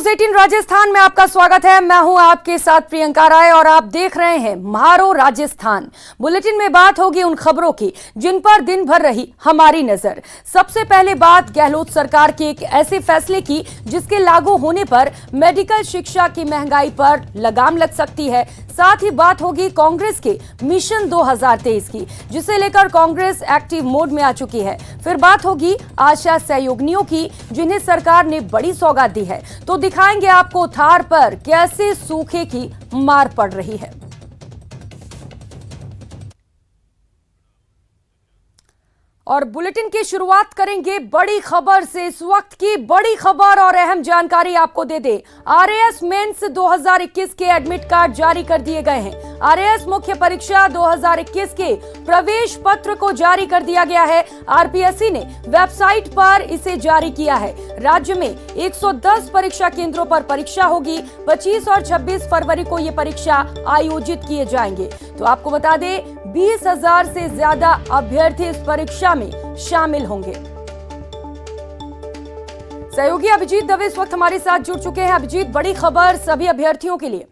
18 राजस्थान में आपका स्वागत है। मैं हूं आपके साथ प्रियंका राय और आप देख रहे हैं म्हारो राजस्थान। बुलेटिन में बात होगी उन खबरों की जिन पर दिन भर रही हमारी नजर। सबसे पहले बात गहलोत सरकार के एक ऐसे फैसले की जिसके लागू होने पर मेडिकल शिक्षा की महंगाई पर लगाम लग सकती है। साथ ही बात होगी कांग्रेस के मिशन 2023 की जिसे लेकर कांग्रेस एक्टिव मोड में आ चुकी है। फिर बात होगी आशा सहयोगिनियों की जिन्हें सरकार ने बड़ी सौगात दी है। तो दिखाएंगे आपको थार पर कैसे सूखे की मार पड़ रही है। और बुलेटिन की शुरुआत करेंगे बड़ी खबर से। इस वक्त की बड़ी खबर और अहम जानकारी आपको दे दे। आरएएस मेंस 2021 के एडमिट कार्ड जारी कर दिए गए हैं। आरएएस मुख्य परीक्षा 2021 के प्रवेश पत्र को जारी कर दिया गया है। आरपीएससी ने वेबसाइट पर इसे जारी किया है। राज्य में 110 परीक्षा केंद्रों पर परीक्षा होगी। 25 और 26 फरवरी को ये परीक्षा आयोजित किए जाएंगे। तो आपको बता दें 20,000 से ज्यादा अभ्यर्थी इस परीक्षा में शामिल होंगे। सहयोगी अभिजीत दवे इस वक्त हमारे साथ जुड़ चुके हैं। अभिजीत, बड़ी खबर सभी अभ्यर्थियों के लिए।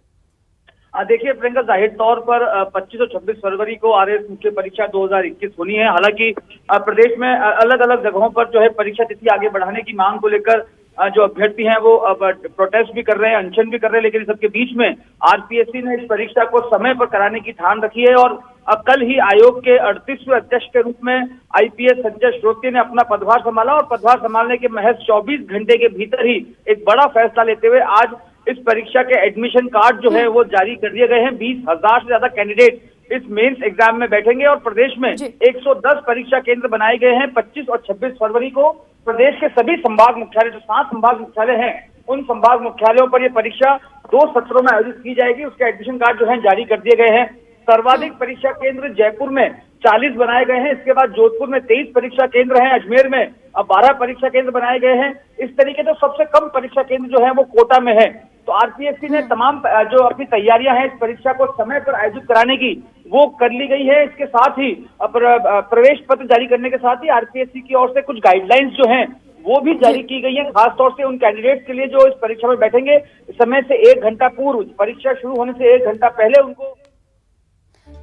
देखिए प्रियंका, जाहिर तौर पर 25 और 26 फरवरी को आरएएस मुख्य परीक्षा 2021 होनी है। हालांकि प्रदेश में अलग अलग जगहों पर जो है परीक्षा तिथि आगे बढ़ाने की मांग को लेकर जो अभ्यर्थी हैं वो प्रोटेस्ट भी कर रहे हैं, अनशन भी कर रहे हैं। लेकिन सबके बीच में आरपीएससी ने इस परीक्षा को समय पर कराने की ठान रखी है और कल ही आयोग के 38वें अध्यक्ष के रूप में आईपीएस संजय श्रोते ने अपना पदभार संभाला और पदभार संभालने के महज 24 घंटे के भीतर ही एक बड़ा फैसला लेते हुए आज इस परीक्षा के एडमिशन कार्ड जो है वो जारी कर दिए गए हैं। 20,000 से ज्यादा कैंडिडेट इस मेंस एग्जाम में बैठेंगे और प्रदेश में 110 परीक्षा केंद्र बनाए गए हैं। 25 और 26 फरवरी को प्रदेश के सभी संभाग मुख्यालय, जो 7 संभाग मुख्यालय हैं, उन संभाग मुख्यालयों पर यह परीक्षा 2 सत्रों में आयोजित की जाएगी। उसके एडमिशन कार्ड जो है जारी कर दिए गए हैं। सर्वाधिक परीक्षा केंद्र जयपुर में 40 बनाए गए हैं। इसके बाद जोधपुर में 23 परीक्षा केंद्र हैं। अजमेर में अब 12 परीक्षा केंद्र बनाए गए हैं। इस तरीके से सबसे कम परीक्षा केंद्र जो है वो कोटा में है। तो आरपीएससी ने तमाम जो अपनी तैयारियां हैं इस परीक्षा को समय पर आयोजित कराने की वो कर ली गई है। इसके साथ ही प्रवेश पत्र जारी करने के साथ ही आरपीएससी की ओर से कुछ गाइडलाइंस जो हैं वो भी जारी की गई है। खासतौर से उन कैंडिडेट्स के लिए जो इस परीक्षा में बैठेंगे, समय से 1 घंटा पूर्व, परीक्षा शुरू होने से 1 घंटा पहले उनको।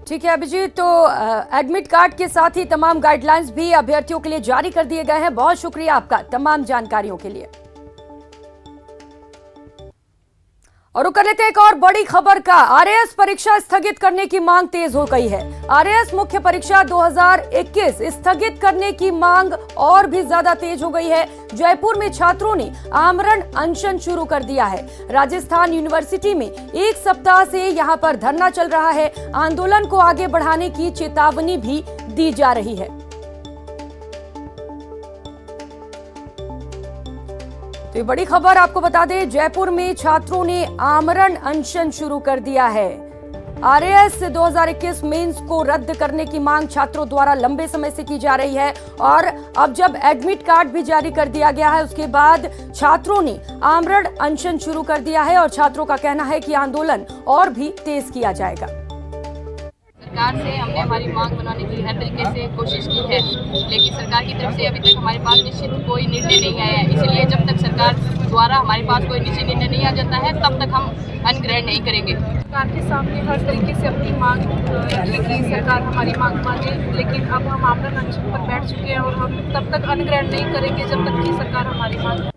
ठीक है अभिजीत, तो एडमिट कार्ड के साथ ही तमाम गाइडलाइंस भी अभ्यर्थियों के लिए जारी कर दिए गए हैं। बहुत शुक्रिया आपका तमाम जानकारियों के लिए। और कर लेते हैं एक और बड़ी खबर का। आरएएस परीक्षा स्थगित करने की मांग तेज हो गई है। आरएएस मुख्य परीक्षा 2021 स्थगित करने की मांग और भी ज्यादा तेज हो गई है। जयपुर में छात्रों ने आमरण अनशन शुरू कर दिया है। राजस्थान यूनिवर्सिटी में 1 सप्ताह से यहां पर धरना चल रहा है। आंदोलन को आगे बढ़ाने की चेतावनी भी दी जा रही है। तो ये बड़ी खबर आपको बता दें, जयपुर में छात्रों ने आमरण अनशन शुरू कर दिया है। आरएएस 2021 मेंस को रद्द करने की मांग छात्रों द्वारा लंबे समय से की जा रही है और अब जब एडमिट कार्ड भी जारी कर दिया गया है उसके बाद छात्रों ने आमरण अनशन शुरू कर दिया है और छात्रों का कहना है कि आंदोलन और भी तेज किया जाएगा। सरकार से हमने हमारी मांग बनाने की हर तरीके से कोशिश की है, लेकिन सरकार की तरफ से अभी तक हमारे पास निश्चित कोई निर्णय नहीं आया है। इसलिए जब तक सरकार द्वारा हमारे पास कोई निश्चित निर्णय नहीं आ जाता है तब तक हम अन्न ग्रहण नहीं करेंगे। सरकार के सामने हर तरीके से अपनी मांग की सरकार हमारी मांग माने, लेकिन अब हम आमरण अनशन पर बैठ चुके हैं और हम तब तक अन्न ग्रहण नहीं करेंगे जब तक कि सरकार हमारी मांग।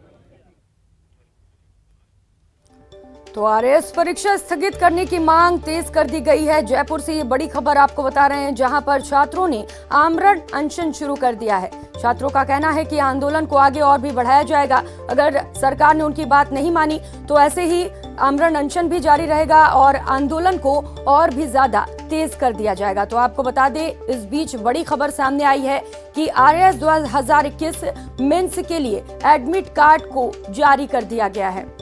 तो आरएएस परीक्षा स्थगित करने की मांग तेज कर दी गई है। जयपुर से ये बड़ी खबर आपको बता रहे हैं जहां पर छात्रों ने आमरण अनशन शुरू कर दिया है। छात्रों का कहना है कि आंदोलन को आगे और भी बढ़ाया जाएगा। अगर सरकार ने उनकी बात नहीं मानी तो ऐसे ही आमरण अनशन भी जारी रहेगा और आंदोलन को और भी ज्यादा तेज कर दिया जाएगा। तो आपको बता दें, इस बीच बड़ी खबर सामने आई है कि आरएएस 2021 मेंस के लिए एडमिट कार्ड को जारी कर दिया गया है।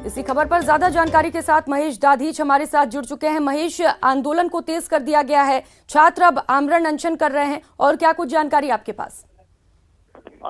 इसी खबर पर ज्यादा जानकारी के साथ महेश दाधीच हमारे साथ जुड़ चुके हैं। महेश, आंदोलन को तेज कर दिया गया है, छात्र अब आमरण अनशन कर रहे हैं और क्या कुछ जानकारी आपके पास?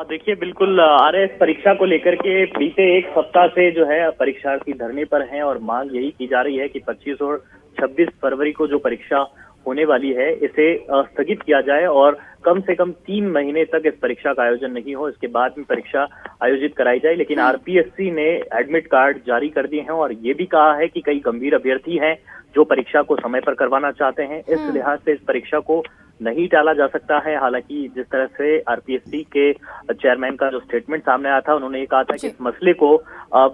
देखिए, बिल्कुल आरएएस परीक्षा को लेकर के बीते 1 सप्ताह से जो है परीक्षार्थी धरने पर हैं और मांग यही की जा रही है कि 25 और 26 फरवरी को जो परीक्षा होने वाली है इसे स्थगित किया जाए और कम से कम 3 महीने तक इस परीक्षा का आयोजन नहीं हो, इसके बाद में परीक्षा आयोजित कराई जाए। लेकिन आरपीएससी ने एडमिट कार्ड जारी कर दिए हैं और ये भी कहा है कि कई गंभीर अभ्यर्थी हैं जो परीक्षा को समय पर करवाना चाहते हैं। इस लिहाज से इस परीक्षा को नहीं टाला जा सकता है। हालांकि जिस तरह से आरपीएससी के चेयरमैन का जो स्टेटमेंट सामने आया था, उन्होंने ये कहा था कि इस मसले को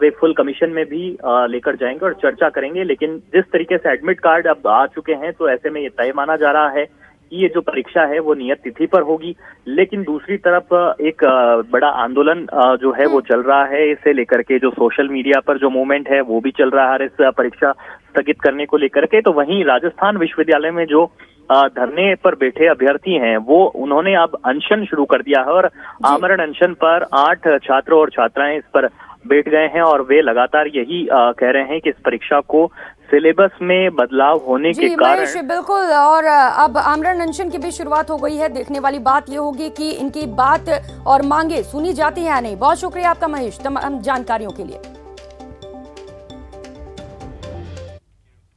वे फुल कमीशन में भी लेकर जाएंगे और चर्चा करेंगे। लेकिन जिस तरीके से एडमिट कार्ड अब आ चुके हैं तो ऐसे में ये तय माना जा रहा है कि ये जो परीक्षा है वो नियत तिथि पर होगी। लेकिन दूसरी तरफ एक बड़ा आंदोलन जो है वो चल रहा है, इसे लेकर के जो सोशल मीडिया पर जो मूवमेंट है वो भी चल रहा है इस परीक्षा स्थगित करने को लेकर के। तो वहीं राजस्थान विश्वविद्यालय में जो धरने पर बैठे अभ्यर्थी हैं वो उन्होंने अब अनशन शुरू कर दिया है और आमरण अनशन पर 8 छात्र और छात्राएं इस पर बैठ गए हैं और वे लगातार यही कह रहे हैं कि इस परीक्षा को सिलेबस में बदलाव होने के कारण बिल्कुल। और अब आमरण अनशन की भी शुरुआत हो गई है। देखने वाली बात ये होगी कि इनकी बात और मांगे सुनी जाती है या नहीं। बहुत शुक्रिया आपका महेश तमाम जानकारियों के लिए।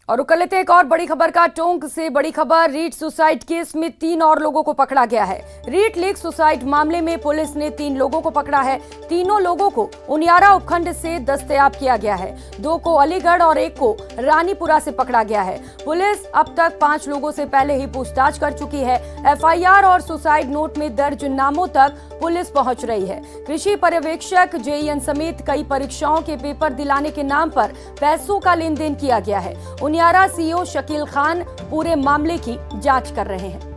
और रुक लेते हैं एक और बड़ी खबर का। टोंक से बड़ी खबर, रीट सुसाइड केस में 3 और लोगों को पकड़ा गया है। रीट लेक सुसाइड मामले में पुलिस ने 3 लोगों को पकड़ा है। तीनों लोगों को उनियारा उपखंड से दस्तयाब किया गया है। 2 को अलीगढ़ और 1 को रानीपुरा से पकड़ा गया है। पुलिस अब तक 5 लोगों से पहले ही पूछताछ कर चुकी है। एफआईआर और सुसाइड नोट में दर्ज नामों तक पुलिस पहुंच रही है। कृषि पर्यवेक्षक जेईएन समेत कई परीक्षाओं के पेपर दिलाने के नाम पर पैसों का लेन देन किया गया है। उनियारा सीईओ शकील खान पूरे मामले की जांच कर रहे हैं।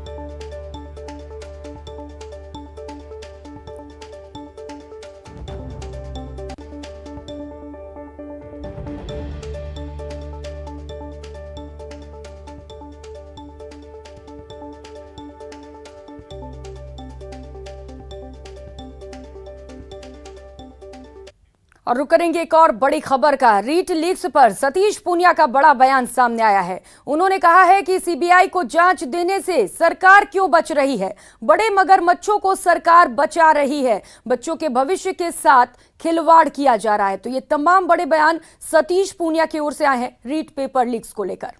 और रुक करेंगे एक और बड़ी खबर का। रीट लीक्स पर सतीश पूनिया का बड़ा बयान सामने आया है। उन्होंने कहा है कि सीबीआई को जांच देने से सरकार क्यों बच रही है। बड़े मगरमच्छों को सरकार बचा रही है। बच्चों के भविष्य के साथ खिलवाड़ किया जा रहा है। तो ये तमाम बड़े बयान सतीश पूनिया की ओर से आए हैं रीट पेपर लीक्स को लेकर।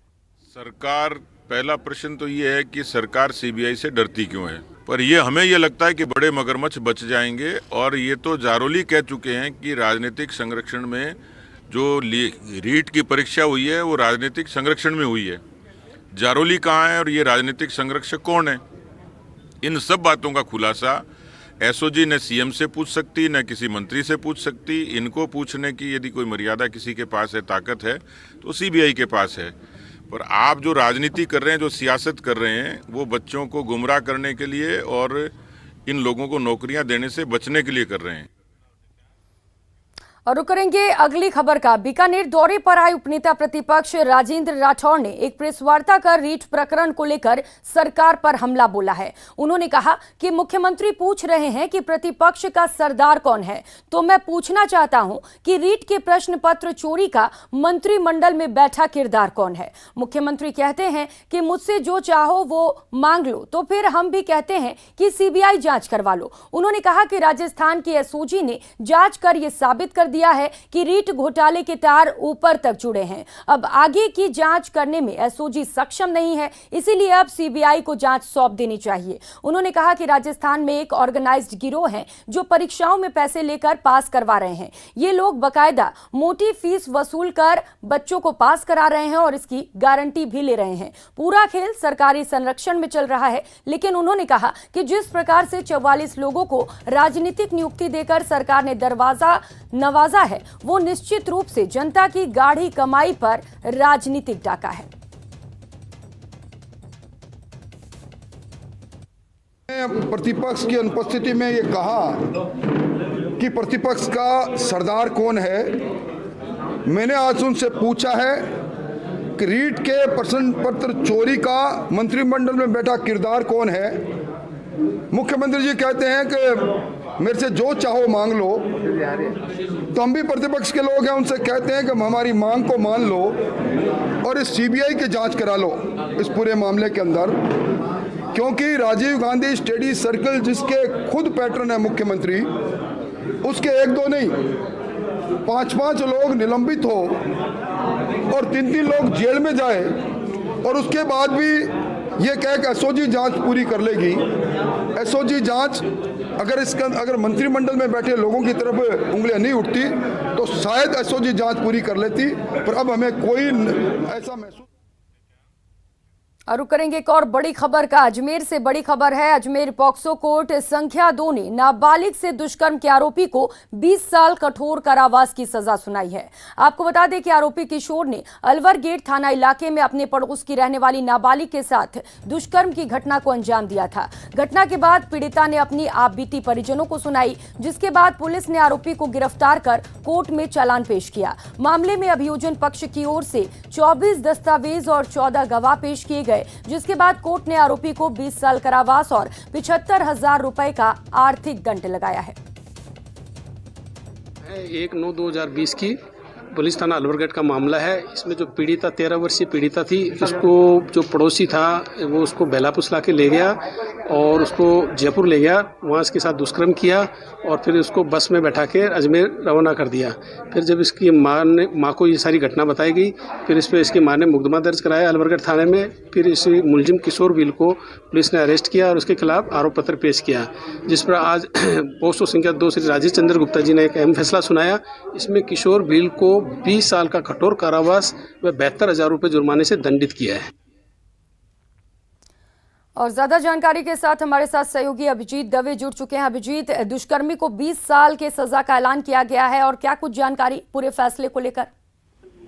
सरकार, पहला प्रश्न तो ये है कि सरकार सीबीआई से डरती क्यों है। पर ये हमें ये लगता है कि बड़े मगरमच्छ बच जाएंगे। और ये तो जारोली कह चुके हैं कि राजनीतिक संरक्षण में जो रीट की परीक्षा हुई है वो राजनीतिक संरक्षण में हुई है। जारोली कहाँ है और ये राजनीतिक संरक्षक कौन है? इन सब बातों का खुलासा एसओजी न सीएम से पूछ सकती, न किसी मंत्री से पूछ सकती। इनको पूछने की यदि कोई मर्यादा किसी के पास है, ताकत है, तो सीबीआई के पास है। पर आप जो राजनीति कर रहे हैं, जो सियासत कर रहे हैं, वो बच्चों को गुमराह करने के लिए और इन लोगों को नौकरियां देने से बचने के लिए कर रहे हैं। और रुक करेंगे अगली खबर का। बीकानेर दौरे पर आए उपनेता प्रतिपक्ष राजेंद्र राठौड़ ने एक प्रेस वार्ता कर रीट प्रकरण को लेकर सरकार पर हमला बोला है। उन्होंने कहा कि मुख्यमंत्री पूछ रहे हैं कि प्रतिपक्ष का सरदार कौन है, तो मैं पूछना चाहता हूं कि रीट के प्रश्न पत्र चोरी का मंत्रिमंडल में बैठा किरदार कौन है। मुख्यमंत्री कहते हैं कि मुझसे जो चाहो वो मांग लो, तो फिर हम भी कहते हैं कि सीबीआई जांच करवा लो। उन्होंने कहा कि राजस्थान के एसओजी ने जांच कर यह साबित कर दिया है कि रीट घोटाले के तार ऊपर तक जुड़े हैं। अब आगे की जांच करने में एसओजी सक्षम नहीं है, इसीलिए अब सीबीआई को जांच सौंप देनी चाहिए। उन्होंने कहा कि राजस्थान में एक ऑर्गेनाइज्ड गिरोह है जो परीक्षाओं में पैसे लेकर पास करवा रहे हैं। ये लोग बकायदा मोटी फीस वसूल कर बच्चों को पास करा रहे हैं और इसकी गारंटी भी ले रहे हैं। पूरा खेल सरकारी संरक्षण में चल रहा है। लेकिन उन्होंने कहा कि जिस प्रकार से 44 लोगों को राजनीतिक नियुक्ति देकर सरकार ने दरवाजा नवाजा है, वो निश्चित रूप से जनता की गाढ़ी कमाई पर राजनीतिक डाका है। प्रतिपक्ष की अनुपस्थिति में ये कहा कि प्रतिपक्ष का सरदार कौन है। मैंने आज उनसे पूछा है कि रीट के प्रश्न पत्र चोरी का मंत्रिमंडल में बैठा किरदार कौन है। मुख्यमंत्री जी कहते हैं कि मेरे से जो चाहो मांग लो, तो हम भी प्रतिपक्ष के लोग हैं, उनसे कहते हैं कि हमारी मांग को मान लो और इस सीबीआई की जांच करा लो इस पूरे मामले के अंदर। क्योंकि राजीव गांधी स्टडी सर्कल जिसके खुद पैटर्न है मुख्यमंत्री, उसके 1-2 नहीं 5-5 लोग निलंबित हो और 3-3 लोग जेल में जाए और उसके बाद भी ये कह के एसओजी जांच पूरी कर लेगी। एसओजी जांच अगर मंत्रिमंडल में बैठे लोगों की तरफ उंगलियां नहीं उठती तो शायद एसओजी जांच पूरी कर लेती, पर अब हमें कोई ऐसा महसूस। और रुक करेंगे एक और बड़ी खबर का। अजमेर से बड़ी खबर है। अजमेर पॉक्सो कोर्ट संख्या 2 ने नाबालिग से दुष्कर्म के आरोपी को 20 साल कठोर कारावास की सजा सुनाई है। आपको बता दें कि आरोपी किशोर ने अलवर गेट थाना इलाके में अपने पड़ोस की रहने वाली नाबालिग के साथ दुष्कर्म की घटना को अंजाम दिया था। घटना के बाद पीड़िता ने अपनी आपबीती परिजनों को सुनाई, जिसके बाद पुलिस ने आरोपी को गिरफ्तार कर कोर्ट में चालान पेश किया। मामले में अभियोजन पक्ष की ओर से 24 दस्तावेज और 14 गवाह पेश किए गए, जिसके बाद कोर्ट ने आरोपी को 20 साल कारावास और 75,000 रुपए का आर्थिक दंड लगाया है। 1/9/2020 की पुलिस थाना अलवरगढ़ का मामला है। इसमें जो पीड़िता 13 वर्षीय पीड़िता थी, उसको जो पड़ोसी था वो उसको बेला फुसला के ले गया और उसको जयपुर ले गया, वहाँ इसके साथ दुष्कर्म किया और फिर उसको बस में बैठा के अजमेर रवाना कर दिया। फिर जब इसकी माँ को ये सारी घटना बताई गई, फिर इस पर इसकी माँ ने मुकदमा दर्ज कराया अलवरगढ़ थाने में। फिर इस मुलजिम किशोर विल को पुलिस ने अरेस्ट किया और उसके खिलाफ आरोप पत्र पेश किया, जिस पर आज पोस्टो संख्या 2 श्री राजीव चंद्र गुप्ता जी ने एक अहम फैसला सुनाया। इसमें किशोर विल को 20 साल का कठोर कारावास व 72,000 रुपये जुर्माने से दंडित किया है। और ज्यादा जानकारी के साथ हमारे साथ सहयोगी अभिजीत दवे जुड़ चुके हैं। अभिजीत, दुष्कर्मी को 20 साल के सजा का ऐलान किया गया है और क्या कुछ जानकारी पूरे फैसले को लेकर?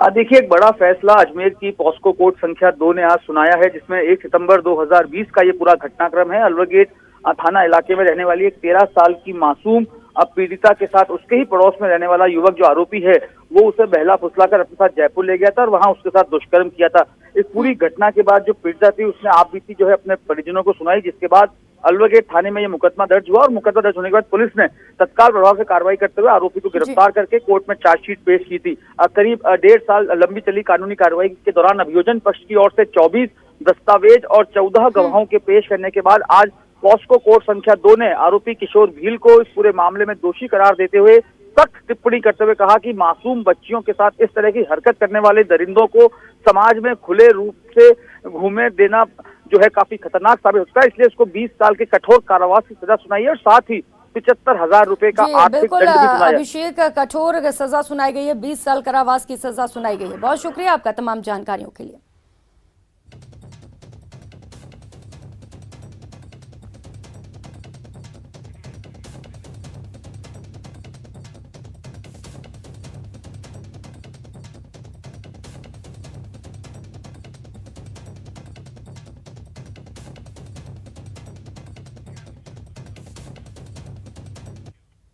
देखिए, एक बड़ा फैसला अजमेर की पॉस्को कोर्ट संख्या 2 ने आज सुनाया है, जिसमें 1 सितंबर 2020 का ये पूरा घटनाक्रम है। अलवर गेट थाना इलाके में रहने वाली एक 13 साल की मासूम अब पीड़िता के साथ उसके ही पड़ोस में रहने वाला युवक जो आरोपी है वो उसे बहला फुसलाकर अपने साथ जयपुर ले गया था और वहां उसके साथ दुष्कर्म किया था। इस पूरी घटना के बाद जो पीड़िता थी उसने आप बीती जो है अपने परिजनों को सुनाई, जिसके बाद अलवर गेट थाने में ये मुकदमा दर्ज हुआ और मुकदमा दर्ज होने के बाद पुलिस ने तत्काल प्रभाव से कार्रवाई करते हुए आरोपी को गिरफ्तार करके कोर्ट में चार्जशीट पेश की थी। करीब 1.5 साल लंबी चली कानूनी कार्रवाई के दौरान अभियोजन पक्ष की ओर से 24 दस्तावेज और 14 गवाहों के पेश करने के बाद आज पॉस्को कोर्ट संख्या 2 ने आरोपी किशोर भील को इस पूरे मामले में दोषी करार देते हुए सख्त टिप्पणी करते हुए कहा कि मासूम बच्चियों के साथ इस तरह की हरकत करने वाले दरिंदों को समाज में खुले रूप से घूमने देना जो है काफी खतरनाक साबित होता है। इसलिए उसको 20 साल के कठोर कारावास की सजा सुनाई है और साथ ही 75,000 रुपए का आर्थिक दंड भी सुनाया। अभिषेक, कठोर सजा सुनाई गई है, 20 साल कारावास की सजा सुनाई गई है। बहुत शुक्रिया आपका तमाम जानकारियों के लिए।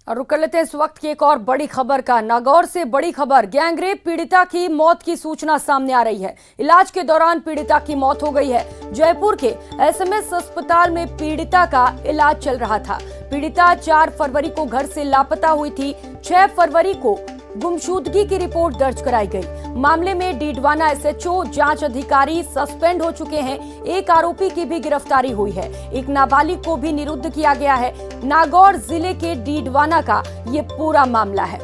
और रुक कर लेते हैं इस वक्त की एक और बड़ी खबर का। नागौर से बड़ी खबर, गैंगरेप पीड़िता की मौत की सूचना सामने आ रही है। इलाज के दौरान पीड़िता की मौत हो गई है। जयपुर के एसएमएस अस्पताल में पीड़िता का इलाज चल रहा था। पीड़िता 4 फरवरी को घर से लापता हुई थी। 6 फरवरी को गुमशुदगी की रिपोर्ट दर्ज कराई गई। मामले में डीडवाना एसएचओ जांच अधिकारी सस्पेंड हो चुके हैं। एक आरोपी की भी गिरफ्तारी हुई है। एक नाबालिग को भी निरुद्ध किया गया है। नागौर जिले के डीडवाना का ये पूरा मामला है।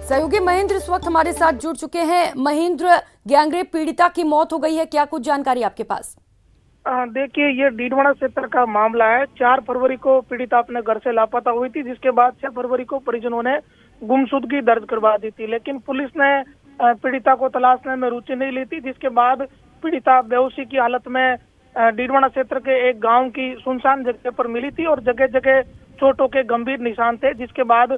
सहयोगी महेंद्र इस वक्त हमारे साथ जुड़ चुके हैं। महेंद्र, गैंगरेप पीड़िता की मौत हो गई है, क्या कुछ जानकारी आपके पास? देखिए, ये डीडवाना क्षेत्र का मामला है। 4 फरवरी को पीड़िता अपने घर से लापता हुई थी, जिसके बाद 6 फरवरी को परिजनों ने गुमशुदगी दर्ज करवा दी थी, लेकिन पुलिस ने पीड़िता को तलाशने में रुचि नहीं ली थी, जिसके बाद पीड़िता बेहोशी की हालत में डीडवाना क्षेत्र के एक गांव की सुनसान जगह पर मिली थी और जगह जगह चोटों के गंभीर निशान थे। जिसके बाद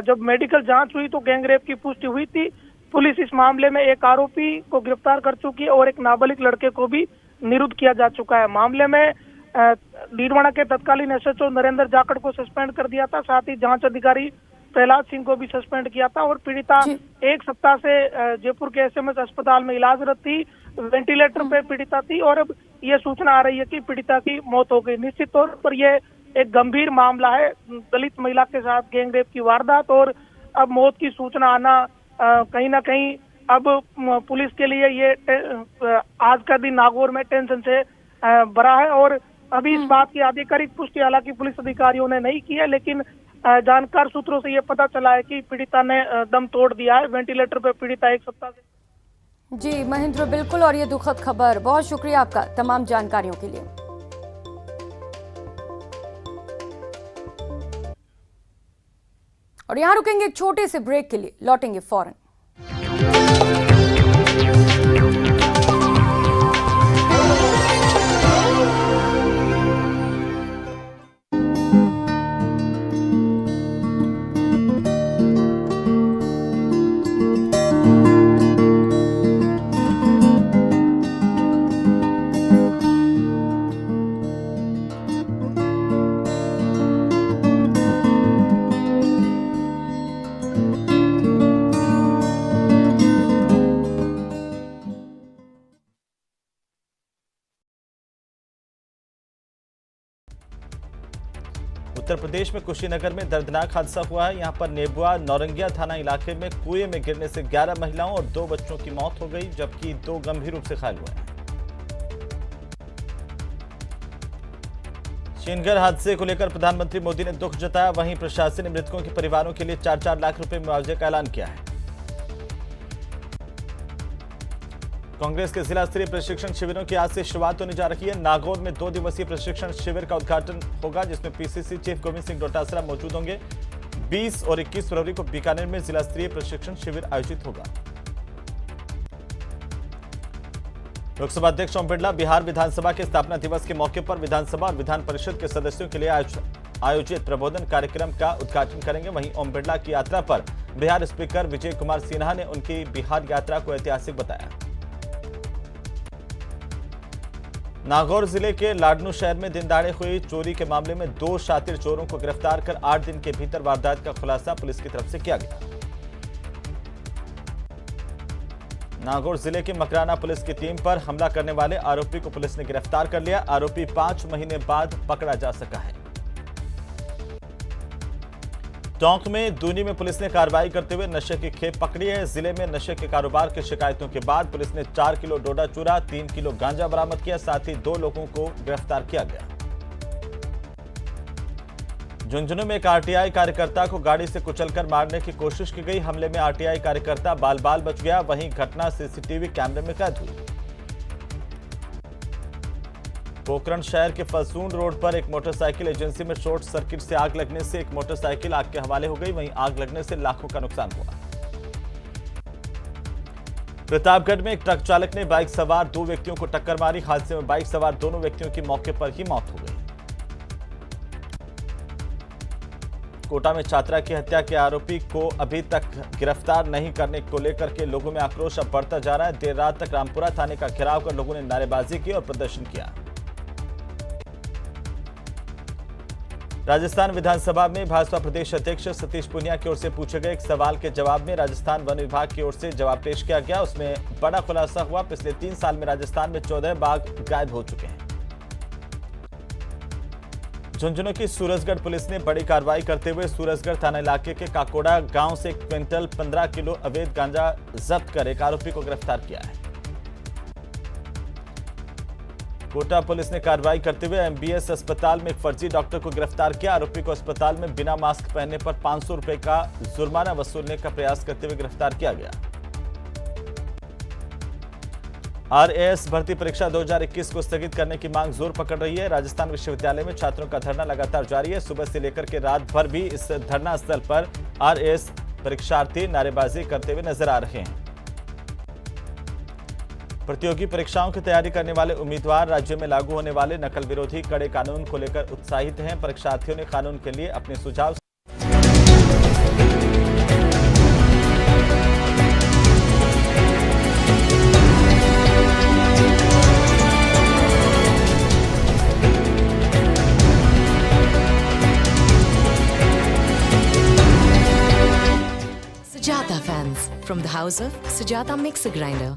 जब मेडिकल जांच हुई तो गैंगरेप की पुष्टि हुई थी। पुलिस इस मामले में एक आरोपी को गिरफ्तार कर चुकी है और एक नाबालिग लड़के को भी निरुद्ध किया जा चुका है। मामले में डीडवाना के तत्कालीन एसएचओ नरेंद्र जाखड़ को सस्पेंड कर दिया था, साथ ही जांच अधिकारी प्रहलाद सिंह को भी सस्पेंड किया था और पीड़िता 1 सप्ताह से जयपुर के एसएमएस अस्पताल में इलाजरत थी। वेंटिलेटर पे पीड़िता थी और अब ये सूचना आ रही है कि पीड़िता की मौत हो गई। निश्चित तौर पर यह एक गंभीर मामला है, दलित महिला के साथ गैंगरेप की वारदात, और अब मौत की सूचना आना कहीं ना कहीं अब पुलिस के लिए ये आज का दिन नागौर में टेंशन से भरा है। और अभी इस बात की आधिकारिक पुष्टि हालांकि पुलिस अधिकारियों ने नहीं की है, लेकिन जानकार सूत्रों से ये पता चला है कि पीड़िता ने दम तोड़ दिया है। वेंटिलेटर पर पीड़िता 1 सप्ताह से जी महेंद्र, बिल्कुल, और ये दुखद खबर, बहुत शुक्रिया आपका तमाम जानकारियों के लिए। और यहां रुकेंगे एक छोटे से ब्रेक के लिए, लौटेंगे फौरन। उत्तर प्रदेश में कुशीनगर में दर्दनाक हादसा हुआ है। यहां पर नेबुआ नौरंगिया थाना इलाके में कुएं में गिरने से 11 महिलाओं और 2 बच्चों की मौत हो गई, जबकि 2 गंभीर रूप से घायल हुए हैं। शेनगढ़ हादसे को लेकर प्रधानमंत्री मोदी ने दुख जताया, वहीं प्रशासन ने मृतकों के परिवारों के लिए 4-4 लाख रुपए मुआवजे का ऐलान किया है। कांग्रेस के जिला स्तरीय प्रशिक्षण शिविरों की आज से शुरुआत होने जा रही है। नागौर में 2 दिवसीय प्रशिक्षण शिविर का उद्घाटन होगा, जिसमें पीसीसी चीफ गोविंद सिंह डोटासरा मौजूद होंगे। 20 और 21 फरवरी को बीकानेर में जिला स्तरीय प्रशिक्षण शिविर आयोजित होगा। लोकसभा अध्यक्ष ओम बिरला बिहार विधानसभा के स्थापना दिवस के मौके पर विधानसभा और विधान परिषद के सदस्यों के लिए आयोजित प्रबोधन कार्यक्रम का उद्घाटन करेंगे। वहीं ओम बिरला की यात्रा पर बिहार स्पीकर विजय कुमार सिन्हा ने उनकी बिहार यात्रा को ऐतिहासिक बताया। नागौर जिले के लाडनू शहर में दिन दहाड़े हुई चोरी के मामले में 2 शातिर चोरों को गिरफ्तार कर 8 दिन के भीतर वारदात का खुलासा पुलिस की तरफ से किया गया। नागौर जिले के मकराना पुलिस की टीम पर हमला करने वाले आरोपी को पुलिस ने गिरफ्तार कर लिया। आरोपी 5 महीने बाद पकड़ा जा सका है। टोंक में दूनी में पुलिस ने कार्रवाई करते हुए नशे की खेप पकड़ी है। जिले में नशे के कारोबार की शिकायतों के बाद पुलिस ने 4 किलो डोडा चूरा, 3 किलो गांजा बरामद किया, साथ ही 2 लोगों को गिरफ्तार किया गया। झुंझुनू में एक आरटीआई कार्यकर्ता को गाड़ी से कुचलकर मारने की कोशिश की गई। हमले में आरटीआई कार्यकर्ता बाल-बाल बच गया। वहीं घटना सीसीटीवी कैमरे में कैद हुई। पोखरण शहर के फसून रोड पर एक मोटरसाइकिल एजेंसी में शॉर्ट सर्किट से आग लगने से एक मोटरसाइकिल आग के हवाले हो गई। वहीं आग लगने से लाखों का नुकसान हुआ। प्रतापगढ़ में एक ट्रक चालक ने बाइक सवार 2 व्यक्तियों को टक्कर मारी। हादसे में बाइक सवार दोनों व्यक्तियों की मौके पर ही मौत हो गई। कोटा में छात्रा की हत्या के आरोपी को अभी तक गिरफ्तार नहीं करने को लेकर के लोगों में आक्रोश अब बढ़ता जा रहा है। देर रात तक रामपुरा थाने का घेराव कर लोगों ने नारेबाजी की और प्रदर्शन किया। राजस्थान विधानसभा में भाजपा प्रदेश अध्यक्ष सतीश पूनिया की ओर से पूछे गए एक सवाल के जवाब में राजस्थान वन विभाग की ओर से जवाब पेश किया गया। उसमें बड़ा खुलासा हुआ, पिछले 3 साल में राजस्थान में 14 बाघ गायब हो चुके हैं। झुंझुनू की सूरजगढ़ पुलिस ने बड़ी कार्रवाई करते हुए सूरजगढ़ थाना इलाके के काकोड़ा गांव से 1 क्विंटल 15 किलो अवैध गांजा जब्त कर एक आरोपी को गिरफ्तार किया है। कोटा पुलिस ने कार्रवाई करते हुए एमबीएस अस्पताल में एक फर्जी डॉक्टर को गिरफ्तार किया। आरोपी को अस्पताल में बिना मास्क पहनने पर 500 रुपए का जुर्माना वसूलने का प्रयास करते हुए गिरफ्तार किया गया। आरएएस भर्ती परीक्षा 2021 को स्थगित करने की मांग जोर पकड़ रही है। राजस्थान विश्वविद्यालय में छात्रों का धरना लगातार जारी है। सुबह से लेकर के रात भर भी इस धरना स्थल पर आरएएस परीक्षार्थी नारेबाजी करते हुए नजर आ रहे हैं। प्रतियोगी परीक्षाओं की तैयारी करने वाले उम्मीदवार राज्य में लागू होने वाले नकल विरोधी कड़े कानून को लेकर उत्साहित हैं। परीक्षार्थियों ने कानून के लिए अपने सुझाव Sujata fans from the house of Sujata Mixer Grinder.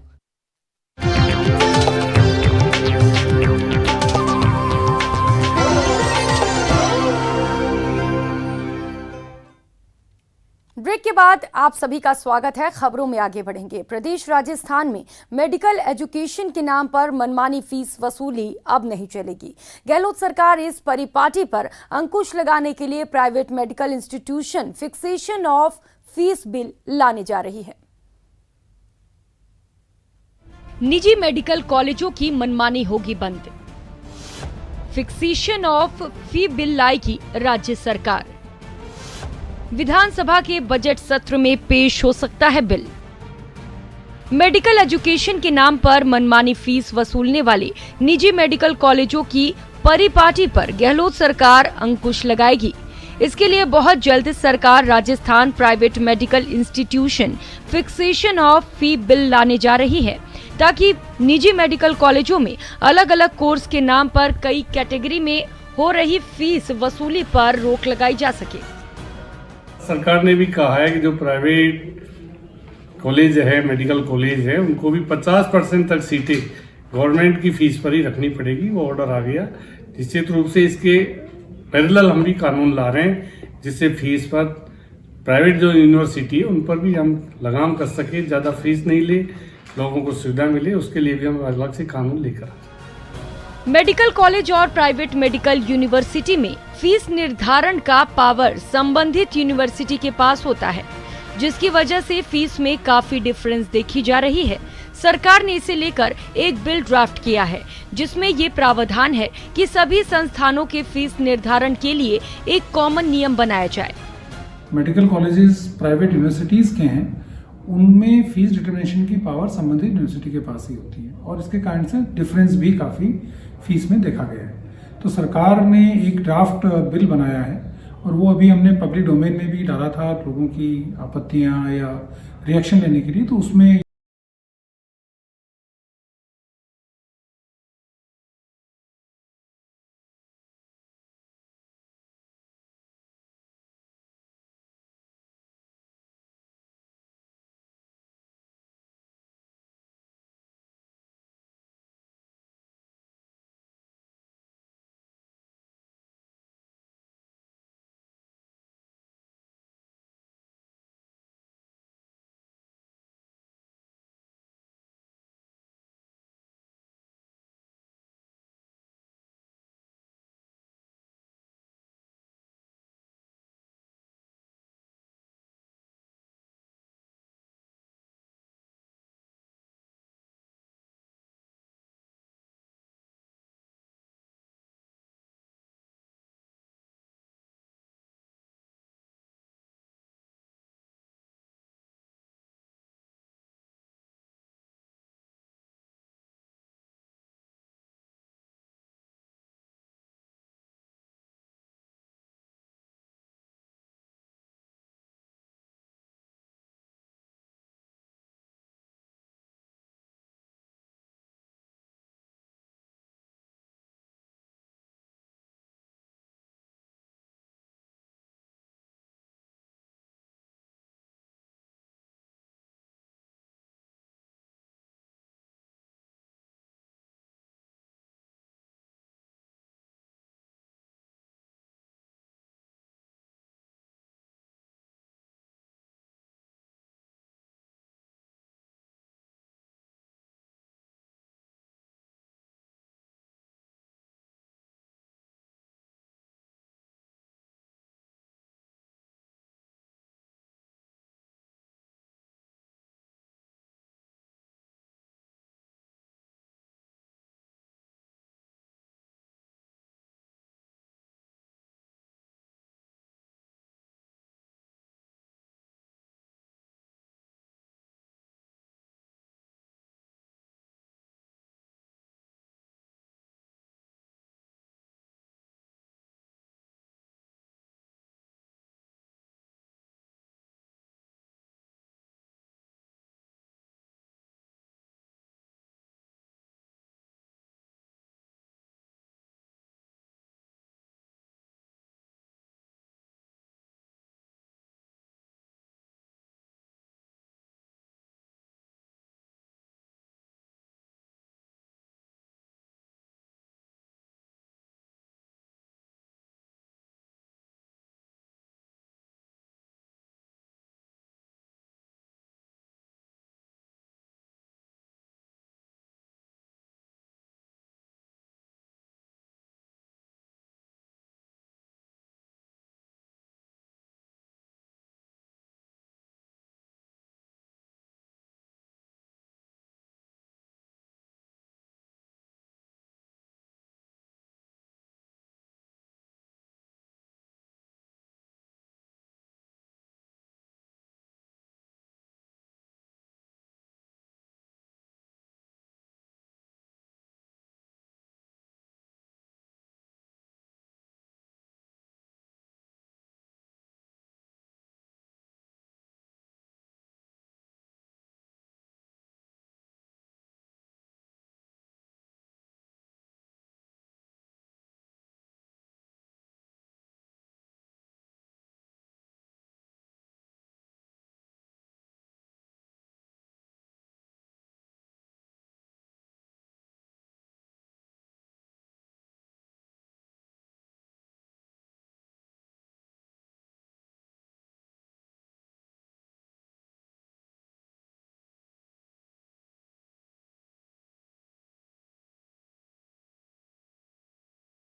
Break के बाद आप सभी का स्वागत है। खबरों में आगे बढ़ेंगे। प्रदेश राजस्थान में मेडिकल एजुकेशन के नाम पर मनमानी फीस वसूली अब नहीं चलेगी। गहलोत सरकार इस परिपाटी पर अंकुश लगाने के लिए private medical institution fixation of fees bill लाने जा रही है। निजी मेडिकल कॉलेजों की मनमानी होगी बंद। फिक्सेशन ऑफ फी बिल लाएगी राज्य सरकार। विधानसभा के बजट सत्र में पेश हो सकता है बिल। मेडिकल एजुकेशन के नाम पर मनमानी फीस वसूलने वाले निजी मेडिकल कॉलेजों की परिपाटी पर गहलोत सरकार अंकुश लगाएगी। इसके लिए बहुत जल्द सरकार Rajasthan private medical institution fixation of fee bill लाने जा रही है, ताकि निजी मेडिकल कॉलेजों में अलग अलग कोर्स के नाम पर कई कैटेगरी में हो रही फीस वसूली पर रोक लगाई जा सके। सरकार ने भी कहा है कि जो प्राइवेट कॉलेज है, मेडिकल कॉलेज है, उनको भी 50% तक सीटें गवर्नमेंट की फीस पर ही रखनी पड़ेगी। वो ऑर्डर आ गया। निश्चित रूप से इसके पैरेलल हम भी कानून ला रहे हैं, जिससे फीस पर प्राइवेट जो यूनिवर्सिटी है उन पर भी हम लगाम कर सके, ज़्यादा फीस नहीं ले, लोगों को सुविधा मिले, उसके लिए भी हम अलग से कानून लेकर आए। मेडिकल कॉलेज और प्राइवेट मेडिकल यूनिवर्सिटी में फीस निर्धारण का पावर संबंधित यूनिवर्सिटी के पास होता है, जिसकी वजह से फीस में काफी डिफरेंस देखी जा रही है। सरकार ने इसे लेकर एक बिल ड्राफ्ट किया है, जिसमें ये प्रावधान है कि सभी संस्थानों के फीस निर्धारण के लिए एक कॉमन नियम बनाया जाए। मेडिकल कॉलेजेस प्राइवेट यूनिवर्सिटीज के हैं, उनमें फीस डिटरमिनेशन की पावर संबंधित यूनिवर्सिटी के पास ही होती है और इसके कारण से डिफरेंस भी काफ़ी फीस में देखा गया है। तो सरकार ने एक ड्राफ्ट बिल बनाया है और वो अभी हमने पब्लिक डोमेन में भी डाला था लोगों की आपत्तियां या रिएक्शन लेने के लिए, तो उसमें